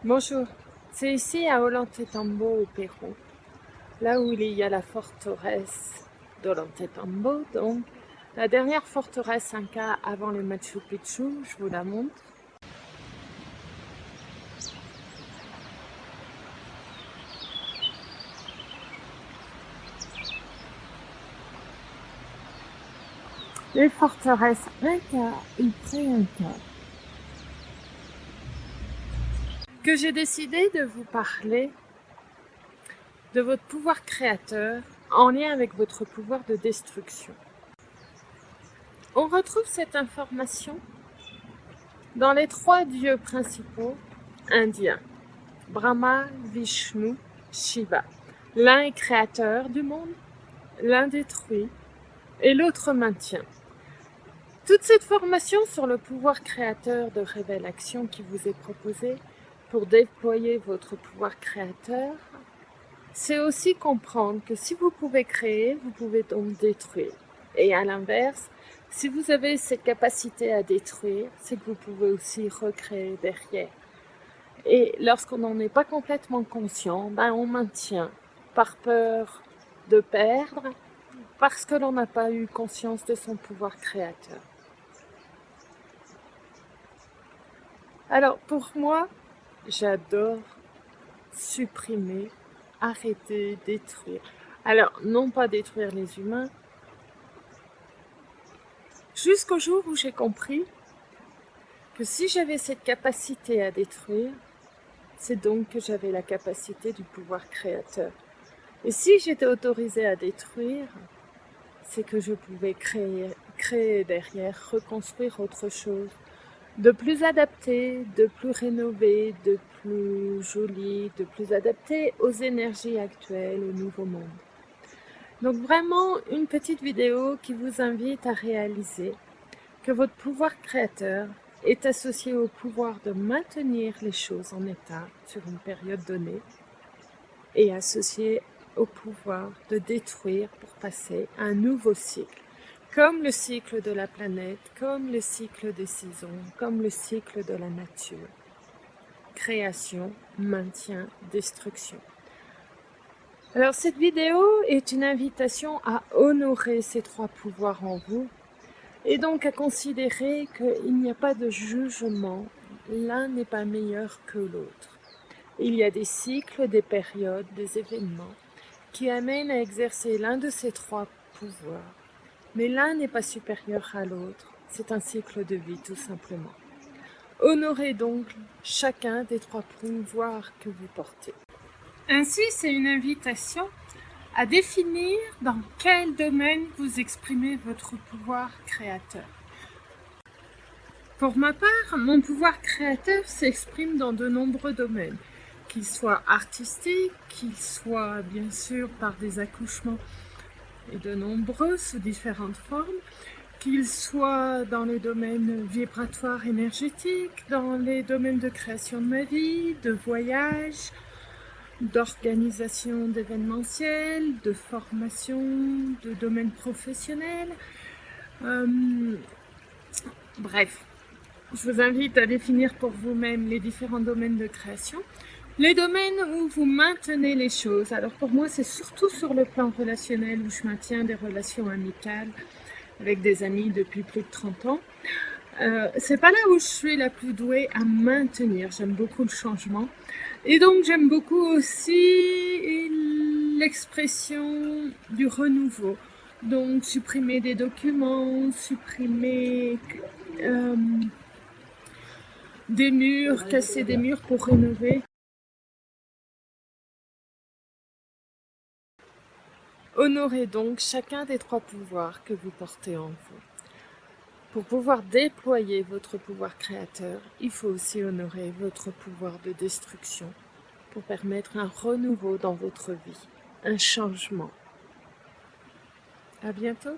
Bonjour, c'est ici à Ollantaytambo au Pérou, là où il y a la forteresse d'Ollantaytambo, donc la dernière forteresse Inca avant le Machu Picchu, je vous la montre. Les forteresses Inca et pré-Inca. Que j'ai décidé de vous parler de votre pouvoir créateur en lien avec votre pouvoir de destruction. On retrouve cette information dans les 3 dieux principaux indiens, Brahma, Vishnu, Shiva. L'un est créateur du monde, l'un détruit et l'autre maintient. Toute cette formation sur le pouvoir créateur de révélation qui vous est proposée pour déployer votre pouvoir créateur, c'est aussi comprendre que si vous pouvez créer, vous pouvez donc détruire. Et à l'inverse, si vous avez cette capacité à détruire, c'est que vous pouvez aussi recréer derrière. Et lorsqu'on n'en est pas complètement conscient, on maintient par peur de perdre, parce que l'on n'a pas eu conscience de son pouvoir créateur. Alors pour moi, j'adore supprimer, arrêter, détruire. Alors non pas détruire les humains, jusqu'au jour où j'ai compris que si j'avais cette capacité à détruire, c'est donc que j'avais la capacité du pouvoir créateur. Et si j'étais autorisée à détruire, c'est que je pouvais créer derrière, reconstruire autre chose, de plus adapté, de plus rénové, de plus joli, de plus adapté aux énergies actuelles, au nouveau monde. Donc vraiment une petite vidéo qui vous invite à réaliser que votre pouvoir créateur est associé au pouvoir de maintenir les choses en état sur une période donnée et associé au pouvoir de détruire pour passer à un nouveau cycle, comme le cycle de la planète, comme le cycle des saisons, comme le cycle de la nature. Création, maintien, destruction. Alors cette vidéo est une invitation à honorer ces 3 pouvoirs en vous et donc à considérer qu'il n'y a pas de jugement, l'un n'est pas meilleur que l'autre. Il y a des cycles, des périodes, des événements qui amènent à exercer l'un de ces 3 pouvoirs. Mais l'un n'est pas supérieur à l'autre, c'est un cycle de vie tout simplement. Honorez donc chacun des 3 pouvoirs que vous portez. Ainsi, c'est une invitation à définir dans quel domaine vous exprimez votre pouvoir créateur. Pour ma part, mon pouvoir créateur s'exprime dans de nombreux domaines, qu'il soit artistique, qu'il soit bien sûr par des accouchements et de nombreux sous différentes formes, qu'il soit dans les domaines vibratoires énergétiques, dans les domaines de création de ma vie, de voyage, d'organisation d'événementiels, de formation, de domaines professionnels. Bref, je vous invite à définir pour vous-même les différents domaines de création. Les domaines où vous maintenez les choses. Alors pour moi, c'est surtout sur le plan relationnel où je maintiens des relations amicales avec des amis depuis plus de 30 ans. C'est pas là où je suis la plus douée à maintenir. J'aime beaucoup le changement. Et donc j'aime beaucoup aussi l'expression du renouveau. Donc supprimer des documents, supprimer des murs, casser des murs pour rénover. Honorez donc chacun des 3 pouvoirs que vous portez en vous. Pour pouvoir déployer votre pouvoir créateur, il faut aussi honorer votre pouvoir de destruction pour permettre un renouveau dans votre vie, un changement. À bientôt.